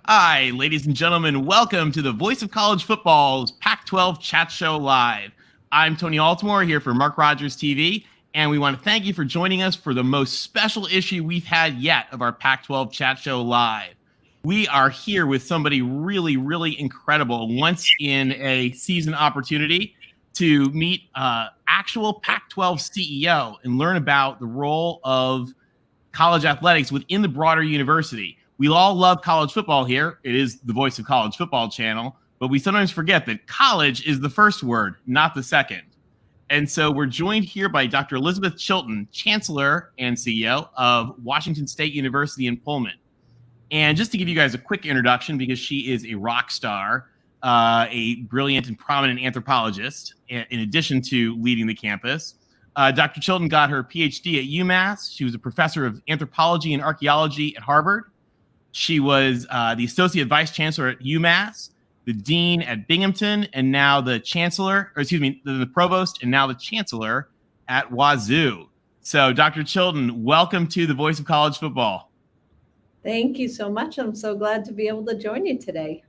Hi, ladies and gentlemen. Welcome to the Voice of College Football's Pac-12 Chat Show Live. I'm Tony Altimore here for MarkRogersTV, and we want to thank you for joining us for the most special issue we've had yet of our Pac-12 Chat Show Live. We are here with somebody really, really incredible, once in a season opportunity to meet actual Pac-12 CEO and learn about the role of college athletics within the broader university. We all love college football here. It is the Voice of College Football channel, but we sometimes forget that college is the first word, not the second. And so we're joined here by Dr. Elizabeth Chilton, Chancellor and CEO of Washington State University in Pullman. And just to give you guys a quick introduction, because she is a rock star, a brilliant and prominent anthropologist, in addition to leading the campus. Dr. Chilton got her PhD at UMass. She was a professor of anthropology and archaeology at Harvard. She was the Associate Vice Chancellor at UMass, the Dean at Binghamton, and now the Chancellor, or excuse me, the Provost, and now the Chancellor at WSU. So, Dr. Chilton, welcome to the Voice of College Football. Thank you so much. I'm so glad to be able to join you today.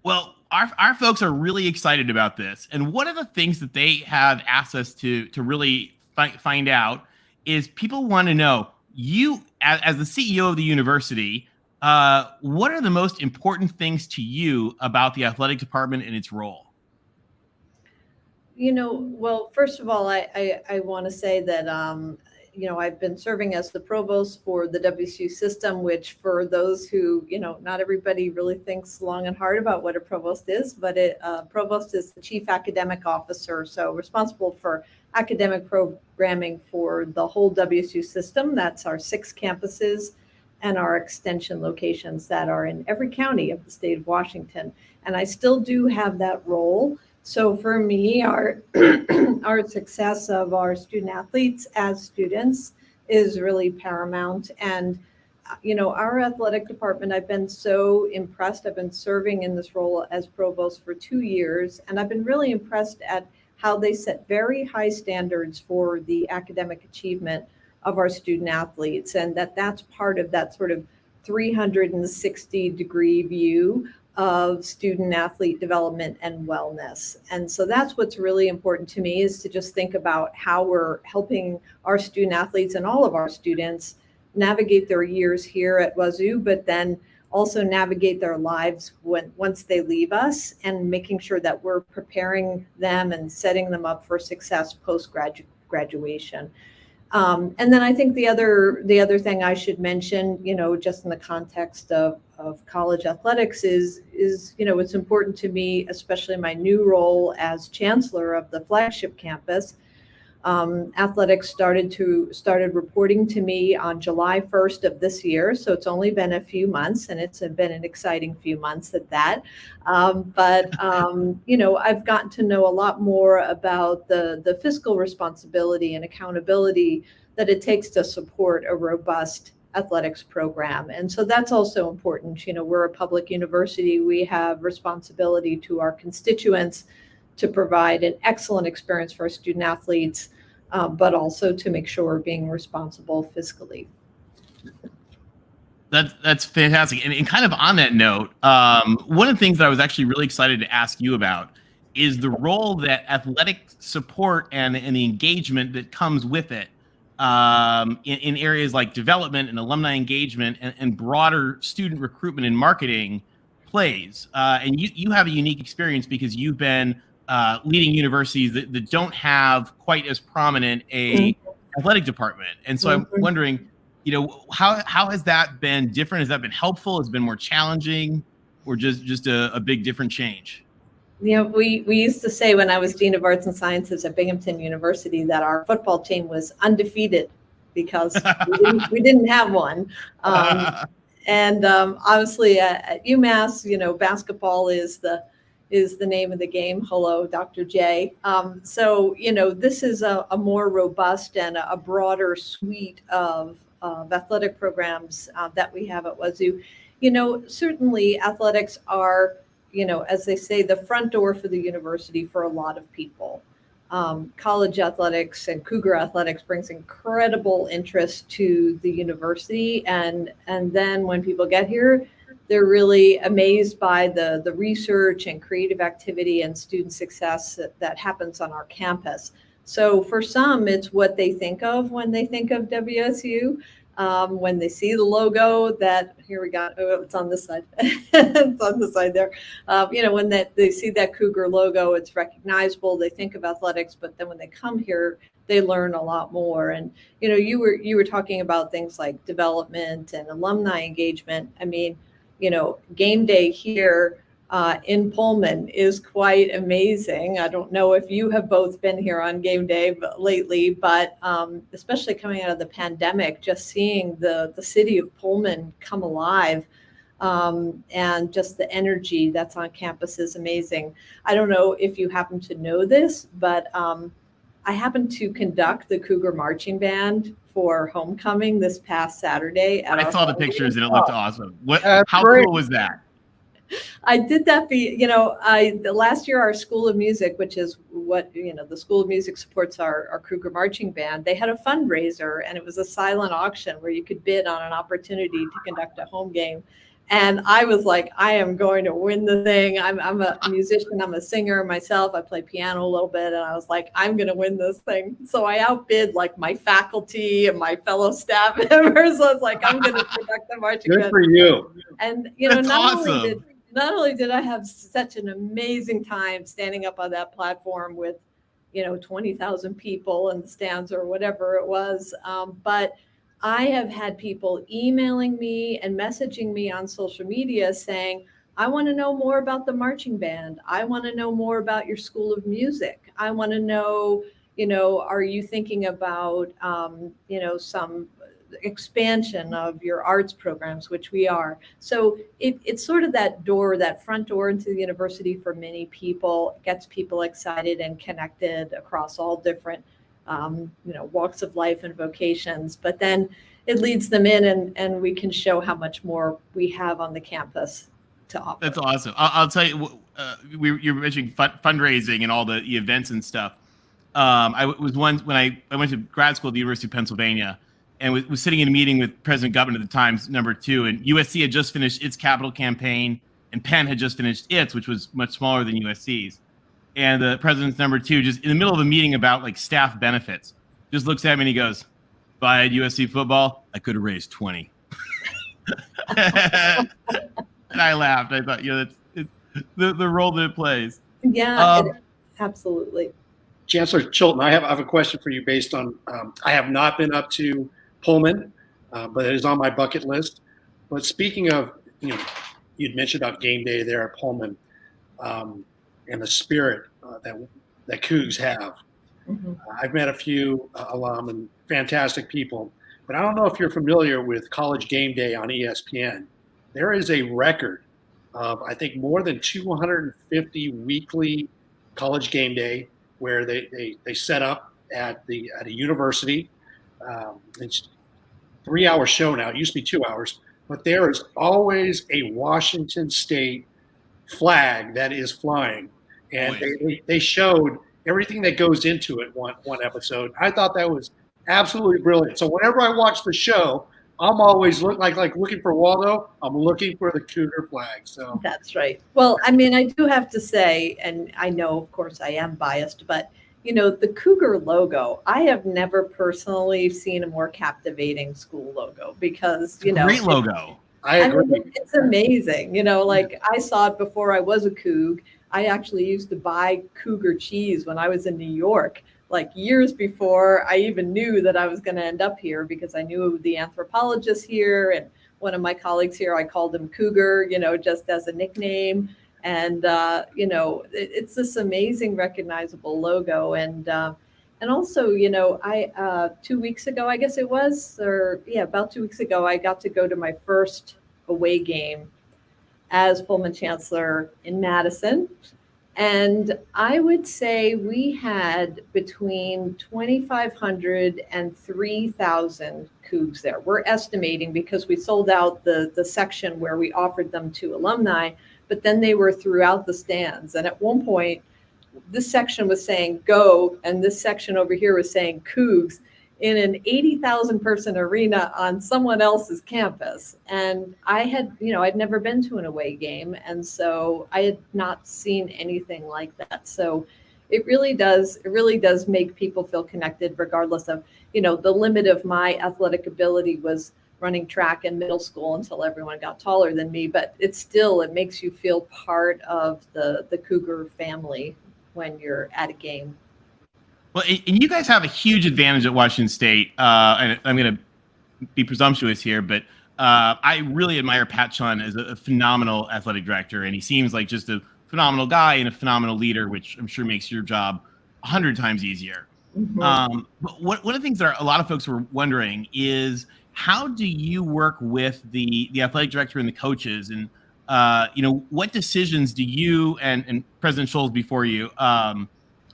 Well, our folks are really excited about this. And one of the things that they have asked us to really find out is people want to know, you, as the CEO of the university, what are the most important things to you about the athletic department and its role? Well, first of all, I want to say that, I've been serving as the provost for the WSU system, which for those who, not everybody really thinks long and hard about what a provost is, but provost is the chief academic officer, so responsible for academic programming for the whole WSU system. That's our 6 campuses and our extension locations that are in every county of the state of Washington. And I still do have that role. So for me, our success of our student athletes as students is really paramount. And, our athletic department, I've been so impressed. I've been serving in this role as provost for 2 years, and I've been really impressed at how they set very high standards for the academic achievement of our student athletes, and that's part of that sort of 360-degree view of student athlete development and wellness. And so that's what's really important to me, is to just think about how we're helping our student athletes and all of our students navigate their years here at WSU, but then also navigate their lives once they leave us, and making sure that we're preparing them and setting them up for success post-graduation. And then I think the other thing I should mention, just in the context of college athletics is it's important to me, especially my new role as chancellor of the flagship campus. Athletics started reporting to me on July 1st of this year. So it's only been a few months, and it's been an exciting few months at that. But I've gotten to know a lot more about the fiscal responsibility and accountability that it takes to support a robust athletics program. And so that's also important. We're a public university. We have responsibility to our constituents to provide an excellent experience for our student athletes, but also to make sure we're being responsible fiscally. That's fantastic. And kind of on that note, one of the things that I was actually really excited to ask you about is the role that athletic support and the engagement that comes with it in areas like development and alumni engagement and broader student recruitment and marketing plays. And you have a unique experience because you've been leading universities that don't have quite as prominent a athletic department. And so I'm wondering, how has that been different? Has that been helpful? Has it been more challenging, or just a big different change? We used to say, when I was Dean of Arts and Sciences at Binghamton University, that our football team was undefeated because we didn't have one. And obviously at UMass, basketball is the name of the game. Hello, Dr. J. So, this is a more robust and a broader suite of athletic programs that we have at WSU. Certainly athletics are, as they say, the front door for the university for a lot of people. College athletics and Cougar athletics brings incredible interest to the university. And then when people get here, they're really amazed by the research and creative activity and student success that happens on our campus. So for some, it's what they think of when they think of WSU. When they see the logo that, here we go, oh, it's on this side, it's on the side there. When they see that Cougar logo, it's recognizable, they think of athletics, but then when they come here, they learn a lot more. And, you were talking about things like development and alumni engagement. I mean, game day here in Pullman is quite amazing. I don't know if you have both been here on game day lately, but especially coming out of the pandemic, just seeing the city of Pullman come alive, and just the energy that's on campus is amazing. I don't know if you happen to know this, but I happened to conduct the Cougar Marching Band for homecoming this past Saturday. I saw the pictures and it looked awesome. How great. cool was that? I did that last year, our School of Music, which is what, the School of Music supports our Cougar Marching Band, they had a fundraiser, and it was a silent auction where you could bid on an opportunity to conduct a home game. And I was like, I am going to win the thing. I'm a musician. I'm a singer myself. I play piano a little bit. And I was like, I'm going to win this thing. So I outbid like my faculty and my fellow staff members. I was like, I'm going to conduct the marching band. Good for you. And, That's awesome. Not only did I have such an amazing time standing up on that platform with, 20,000 people in the stands or whatever it was, but I have had people emailing me and messaging me on social media saying, I want to know more about the marching band. I want to know more about your School of Music. I want to know, are you thinking about, some expansion of your arts programs, which we are. So it's sort of that front door into the university for many people. It gets people excited and connected across all different walks of life and vocations, but then it leads them in and we can show how much more we have on the campus to offer. That's awesome. I'll tell you, you're mentioning fundraising and all the events and stuff. I was once, when I went to grad school at the University of Pennsylvania, and was sitting in a meeting with President Gutman at the time's #2, and USC had just finished its capital campaign, and Penn had just finished its, which was much smaller than USC's. And the president's #2, just in the middle of a meeting about like staff benefits, just looks at me and he goes, if I had USC football, I could have raised 20. And I laughed. I thought, that's the role that it plays. Yeah, absolutely. Chancellor Chilton, I have a question for you based on, I have not been up to Pullman, but it is on my bucket list. But speaking of, you'd mentioned about game day there at Pullman, and the spirit that Cougs have. Mm-hmm. I've met a few alum and fantastic people, but I don't know if you're familiar with College Game Day on ESPN. There is a record of, I think, more than 250 weekly College Game Day where they set up at a university. It's a 3-hour show now. It used to be 2 hours, but there is always a Washington State flag that is flying. And they showed everything that goes into it one episode. I thought that was absolutely brilliant. So whenever I watch the show, I'm always looking for Waldo. I'm looking for the Cougar flag. So that's right. Well, I mean, I do have to say, and I know, of course, I am biased, but the Cougar logo, I have never personally seen a more captivating school logo because, great logo. I agree. mean, it's amazing. I saw it before I was a Coug. I actually used to buy Cougar cheese when I was in New York, like years before I even knew that I was going to end up here, because I knew the anthropologist here and one of my colleagues here, I called him Cougar, just as a nickname. And, it's this amazing recognizable logo. And also, I 2 weeks ago, I guess it was, about 2 weeks ago, I got to go to my first away game as Pullman Chancellor in Madison. And I would say we had between 2,500 and 3,000 Cougs there. We're estimating because we sold out the section where we offered them to alumni, but then they were throughout the stands. And at one point, this section was saying go, and this section over here was saying Cougs. in an 80,000 person arena on someone else's campus. And I'd never been to an away game. And so I had not seen anything like that. So it really does make people feel connected, regardless of, the limit of my athletic ability was running track in middle school until everyone got taller than me. But it makes you feel part of the Cougar family when you're at a game. Well, and you guys have a huge advantage at Washington State, and I'm going to be presumptuous here, but I really admire Pat Chun as a phenomenal athletic director, and he seems like just a phenomenal guy and a phenomenal leader, which I'm sure makes your job 100 times easier. Mm-hmm. But one of the things that a lot of folks were wondering is, how do you work with the athletic director and the coaches, and what decisions do you and President Scholes before you?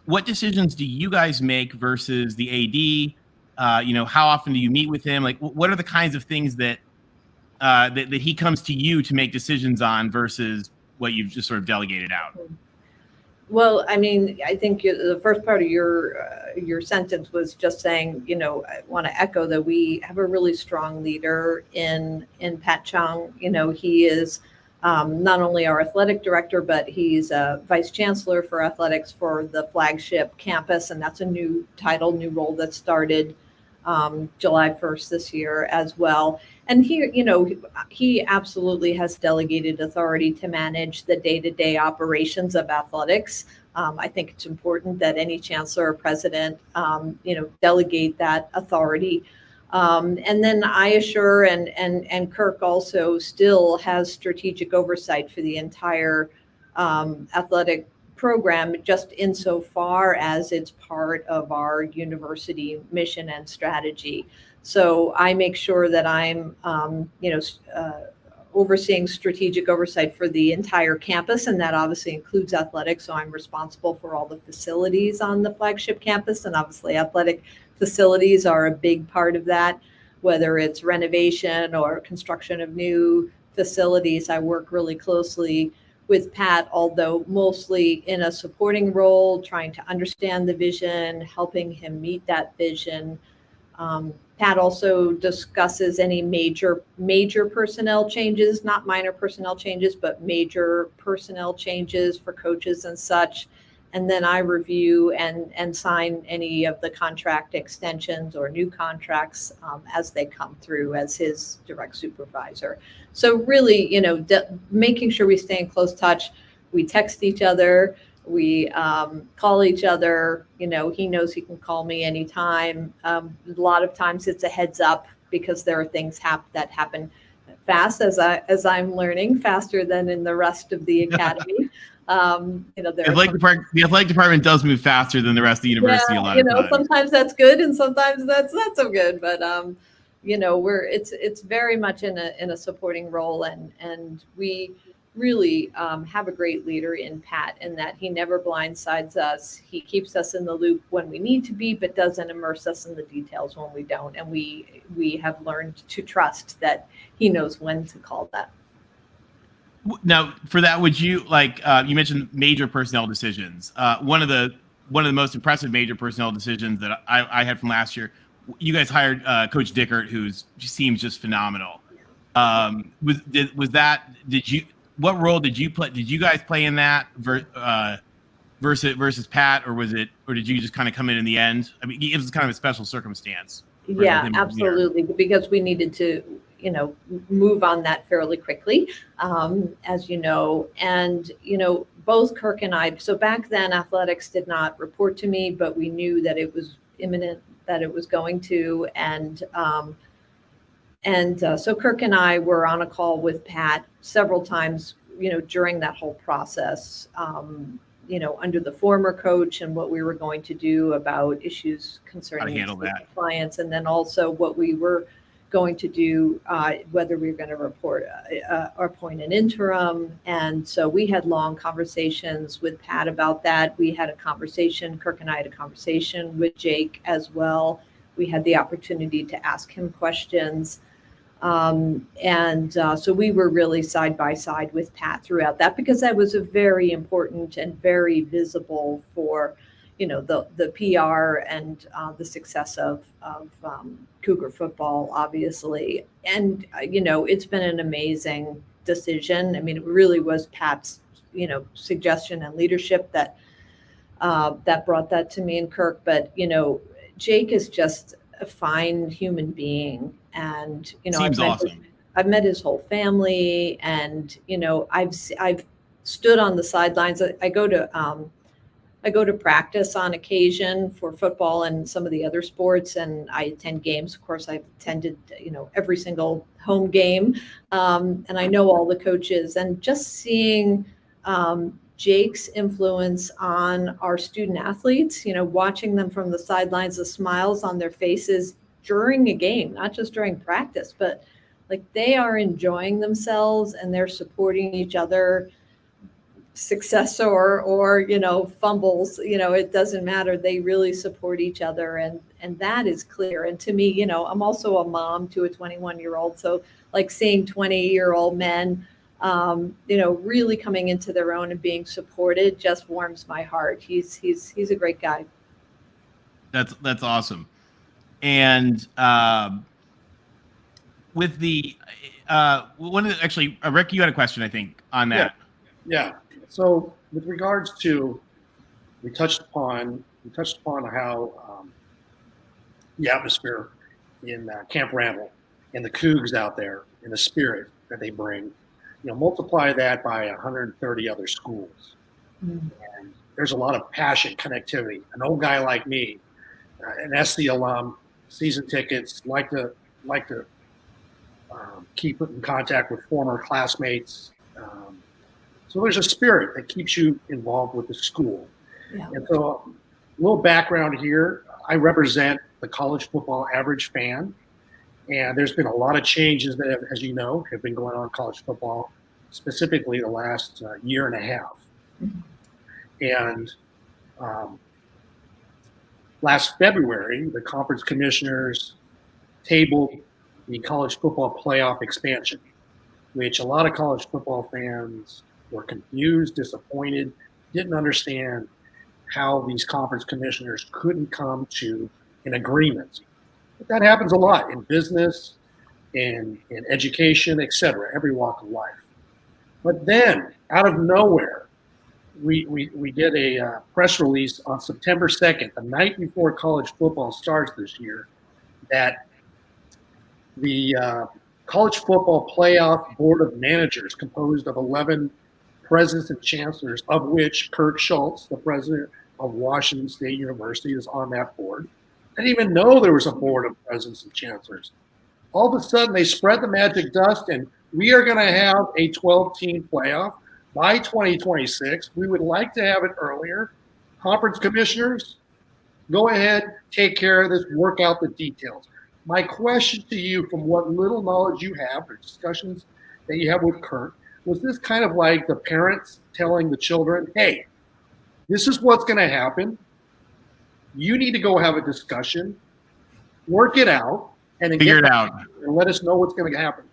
What decisions do you guys make versus the AD? How often do you meet with him? Like, what are the kinds of things that he comes to you to make decisions on versus what you've just sort of delegated out? Well, I mean, I think the first part of your sentence was just saying, I want to echo that we have a really strong leader in Pat Chung. He is not only our athletic director, but he's a vice chancellor for athletics for the flagship campus. And that's a new title, new role that started July 1st this year as well. And he absolutely has delegated authority to manage the day-to-day operations of athletics. I think it's important that any chancellor or president, delegate that authority. And then I assure, and Kirk also still has strategic oversight for the entire athletic program, just insofar as it's part of our university mission and strategy. So I make sure that I'm, overseeing strategic oversight for the entire campus, and that obviously includes athletics. So I'm responsible for all the facilities on the flagship campus, and obviously athletic facilities are a big part of that, whether it's renovation or construction of new facilities. I work really closely with Pat, although mostly in a supporting role, trying to understand the vision, helping him meet that vision. Pat also discusses any major personnel changes, not minor personnel changes, but major personnel changes for coaches and such. And then I review and sign any of the contract extensions or new contracts as they come through as his direct supervisor. So really, making sure we stay in close touch. We text each other. We call each other. He knows he can call me anytime. A lot of times it's a heads up, because there are things that happen fast, as I'm learning, faster than in the rest of the academy. The athletic department does move faster than the rest of the university. Yeah, a lot of times. Sometimes that's good, and sometimes that's not so good. But it's very much in a supporting role, and we really have a great leader in Pat, in that he never blindsides us. He keeps us in the loop when we need to be, but doesn't immerse us in the details when we don't. And we have learned to trust that he knows when to call that. Now, for that, would you you mentioned major personnel decisions? One of the most impressive major personnel decisions that I had from last year, you guys hired Coach Dickert, who seems just phenomenal. What role did you play? Did you guys play in that versus Pat, or did you just kind of come in the end? I mean, it was kind of a special circumstance. Yeah, absolutely, because we needed to, move on that fairly quickly, as you know. And, both Kirk and I, so back then athletics did not report to me, but we knew that it was imminent, that it was going to. And so Kirk and I were on a call with Pat several times, during that whole process, under the former coach, and what we were going to do about issues concerning compliance, and then also what we were going to do, whether we were going to report or appoint an interim. And so we had long conversations with Pat about that. We had a conversation, Kirk and I had a conversation with Jake as well. We had the opportunity to ask him questions. So we were really side by side with Pat throughout that, because that was a very important and very visible for, the PR and the success of Cougar football, obviously. And, it's been an amazing decision. I mean, it really was Pat's, suggestion and leadership that brought that to me and Kirk. But, Jake is just a fine human being. And, Seems awesome. I've met his whole family, and, I've stood on the sidelines. I go to practice on occasion for football and some of the other sports, and I attend games. Of course, I've attended, every single home game, and I know all the coaches. And just seeing Jake's influence on our student athletes, watching them from the sidelines, the smiles on their faces during a game, not just during practice, but like they are enjoying themselves and they're supporting each other. Success or fumbles, it doesn't matter. They really support each other, and that is clear. And to me, I'm also a mom to a 21-year-old, so like seeing 20-year-old men really coming into their own and being supported just warms my heart. He's a great guy. That's awesome. And with the actually, Rick, you had a question, I think, on that. Yeah. So with regards to, we touched upon how the atmosphere in Camp Randall and the Cougs out there and the spirit that they bring, multiply that by 130 other schools. Mm-hmm. And there's a lot of passion, connectivity. An old guy like me, an SC alum, season tickets, like to keep in contact with former classmates. So there's a spirit that keeps you involved with the school. Yeah. And so a little background here, I represent the college football average fan. And there's been a lot of changes that, as you know, have been going on in college football, specifically the last year and a half. Mm-hmm. And last February, the conference commissioners tabled the college football playoff expansion, which a lot of college football fans were confused, disappointed, didn't understand how these conference commissioners couldn't come to an agreement. But that happens a lot in business, in education, etc., every walk of life. But then, out of nowhere, we get a press release on September 2nd, the night before college football starts this year, that the college football playoff board of managers, composed of 11 presidents and chancellors, of which Kirk Schultz, the president of Washington State University, is on that board. I didn't even know there was a board of presidents and chancellors. All of a sudden, they spread the magic dust, and we are going to have a 12-team playoff by 2026. We would like to have it earlier. Conference commissioners, go ahead, take care of this, work out the details. My question to you, from what little knowledge you have or discussions that you have with Kirk, was this kind of like the parents telling the children, hey, this is what's going to happen. You need to go have a discussion, work it out, and then figure it out, and let us know what's going to happen.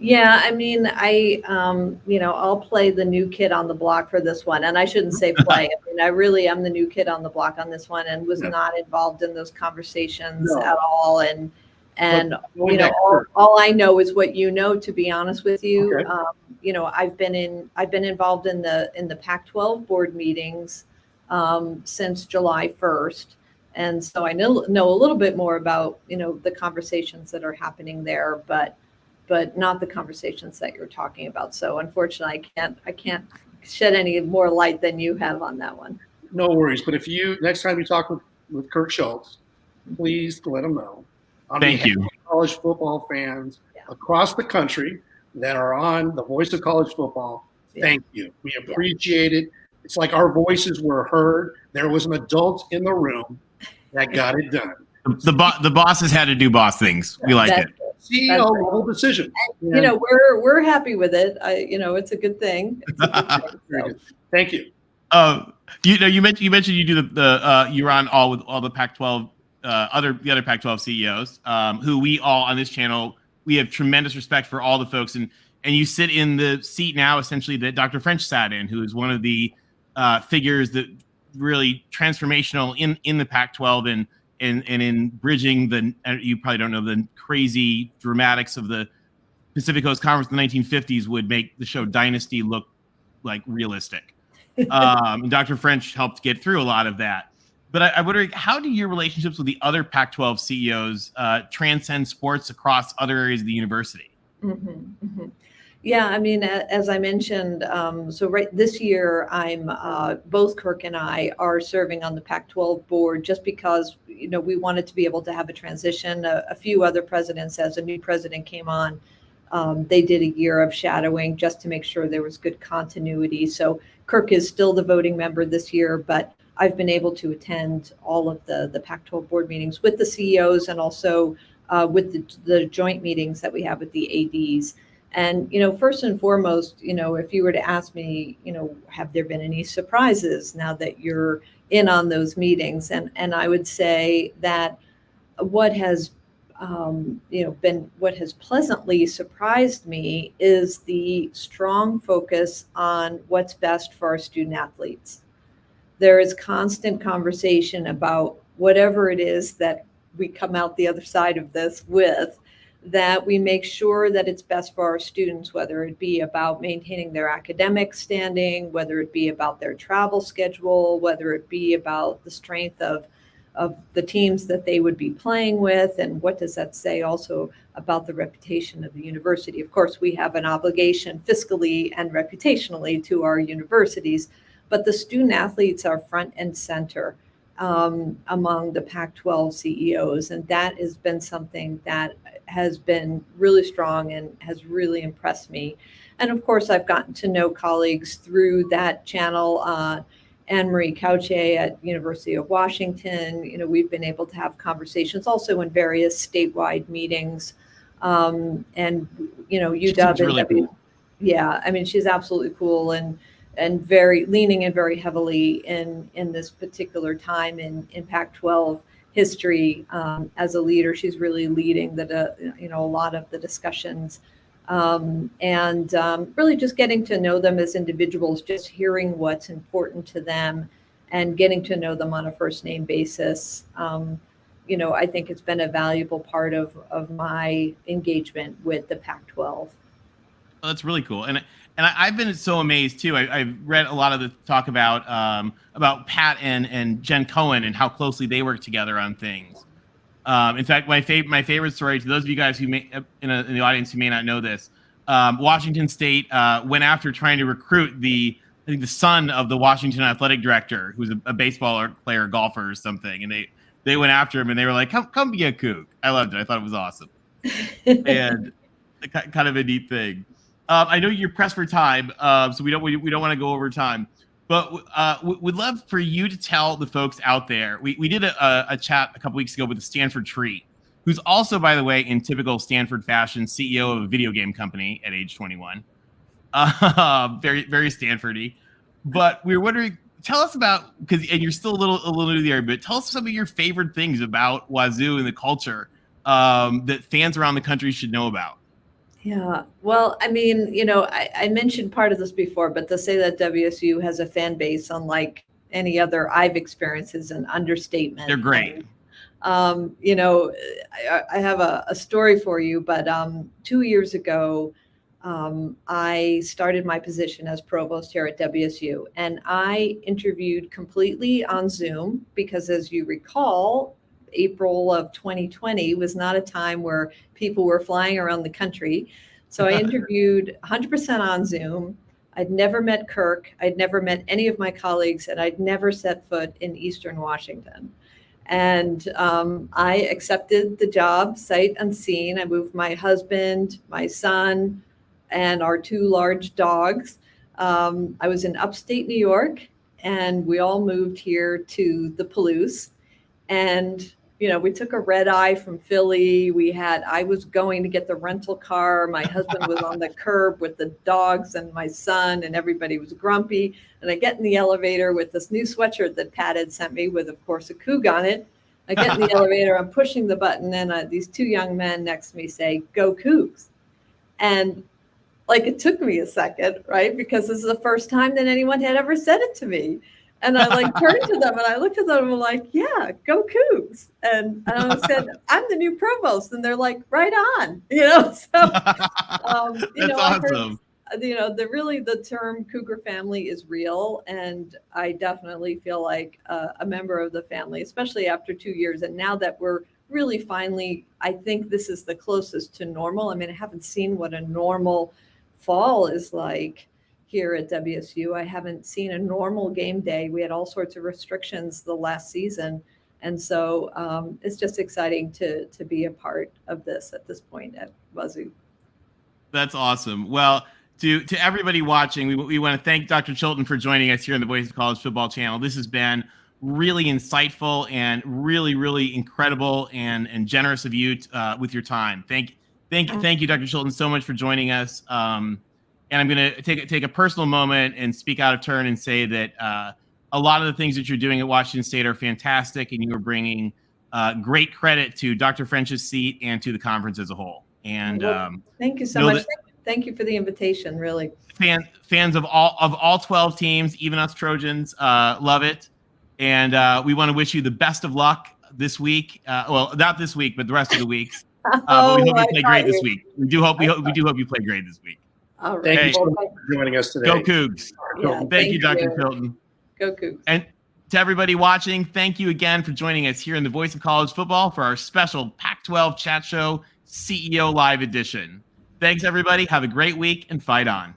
Yeah. I mean, I'll play the new kid on the block for this one, and I shouldn't say play. I mean, I really am the new kid on the block on this one, and was not involved in those conversations at all. And all I know is what you know, to be honest with you. Okay. I've been involved in the Pac-12 board meetings since July 1st. And so I know a little bit more about, the conversations that are happening there, but not the conversations that you're talking about. So unfortunately, I can't shed any more light than you have on that one. No worries. But if next time you talk with Kirk Schultz, please let him know. Thank you. College football fans across the country that are on the Voice of College Football, thank you. We appreciate it. It's like our voices were heard. There was an adult in the room that got it done. The bosses had to do boss things. We like it. CEO level decision. We're happy with it. It's a good thing. Thank you. You mentioned you do you're on with all the Pac-12 the other Pac-12 CEOs, who we all on this channel, we have tremendous respect for all the folks, and you sit in the seat now essentially that Dr. French sat in, who is one of the figures that really transformational in the Pac-12 and in bridging you probably don't know, the crazy dramatics of the Pacific Coast Conference in the 1950s would make the show Dynasty look like realistic. And Dr. French helped get through a lot of that. But I'm wondering, how do your relationships with the other Pac-12 CEOs transcend sports across other areas of the university? Mm-hmm, mm-hmm. Yeah, I mean, as I mentioned, so right this year, both Kirk and I are serving on the Pac-12 board just because, we wanted to be able to have a transition. A few other presidents, as a new president came on, they did a year of shadowing just to make sure there was good continuity. So Kirk is still the voting member this year, but I've been able to attend all of the Pac-12 board meetings with the CEOs and also with the joint meetings that we have with the ADs. And, first and foremost, if you were to ask me, have there been any surprises now that you're in on those meetings? And I would say that what has what has pleasantly surprised me is the strong focus on what's best for our student athletes. There is constant conversation about whatever it is that we come out the other side of this with, that we make sure that it's best for our students, whether it be about maintaining their academic standing, whether it be about their travel schedule, whether it be about the strength of the teams that they would be playing with, and what does that say also about the reputation of the university. Of course, we have an obligation fiscally and reputationally to our universities, but the student athletes are front and center among the Pac-12 CEOs, and that has been something that has been really strong and has really impressed me. And of course, I've gotten to know colleagues through that channel. Anne-Marie Cauche at University of Washington, we've been able to have conversations also in various statewide meetings. And, UW. Really cool. Yeah, I mean, she's absolutely cool and very leaning in very heavily in this particular time in Pac-12 history as a leader. She's really leading a lot of the discussions. And really just getting to know them as individuals, just hearing what's important to them and getting to know them on a first name basis. I think it's been a valuable part of my engagement with the Pac-12. Oh, that's really cool. And I've been so amazed too. I've read a lot of the talk about Pat and Jen Cohen and how closely they work together on things. In fact, my favorite story, to those of you guys who may in the audience who may not know this, Washington State went after trying to recruit the son of the Washington athletic director, who's a baseball player, golfer or something, and they went after him and they were like, "Come be a kook." I loved it. I thought it was awesome, and kind of a neat thing. I know you're pressed for time, so we don't want to go over time. But we'd love for you to tell the folks out there. We did a chat a couple weeks ago with the Stanford Tree, who's also, by the way, in typical Stanford fashion, CEO of a video game company at age 21. Very, very Stanford-y. But we were wondering, tell us about, and you're still a little new there, but tell us some of your favorite things about Wazoo and the culture that fans around the country should know about. Yeah, well, I mean, I mentioned part of this before, but to say that WSU has a fan base unlike any other I've experienced is an understatement. They're great. And, I have a story for you, but 2 years ago, I started my position as provost here at WSU, and I interviewed completely on Zoom because, as you recall, April of 2020 was not a time where people were flying around the country. So I interviewed 100% on Zoom. I'd never met Kirk. I'd never met any of my colleagues, and I'd never set foot in Eastern Washington. And I accepted the job sight unseen. I moved my husband, my son, and our 2 large dogs. I was in upstate New York, and we all moved here to the Palouse. And we took a red eye from Philly. I was going to get the rental car. My husband was on the curb with the dogs and my son, and everybody was grumpy. And I get in the elevator with this new sweatshirt that Pat had sent me with, of course, a Coug on it. I get in the elevator, I'm pushing the button, and these 2 young men next to me say, "Go Cougs." And it took me a second, right? Because this is the first time that anyone had ever said it to me. And I like turned to them and I looked at them and I'm like, yeah, go Cougs. And I said, I'm the new provost. And they're like, right on, So, That's I heard, awesome. the term Cougar family is real. And I definitely feel like a member of the family, especially after 2 years. And now that we're really finally, I think this is the closest to normal. I mean, I haven't seen what a normal fall is like here at WSU. I haven't seen a normal game day. We had all sorts of restrictions the last season. And so it's just exciting to be a part of this at this point at WSU. That's awesome. Well, to everybody watching, we want to thank Dr. Chilton for joining us here on the Voice of College Football channel. This has been really insightful and really, really incredible and generous of you with your time. Thank you, Dr. Chilton, so much for joining us. And I'm going to take a personal moment and speak out of turn and say that a lot of the things that you're doing at Washington State are fantastic, and you are bringing great credit to Dr. French's seat and to the conference as a whole. And thank you so much. Thank you for the invitation. Really, fans of all 12 teams, even us Trojans, love it. And we want to wish you the best of luck this week. Well, not this week, but the rest of the weeks. But we hope you play great this week. We do hope you play great this week. All right. Thank you for joining us today. Go Cougs. Yeah, thank you, Dr. Chilton. Go Cougs. And to everybody watching, thank you again for joining us here in the Voice of College Football for our special Pac-12 Chat Show CEO Live edition. Thanks, everybody. Have a great week and fight on.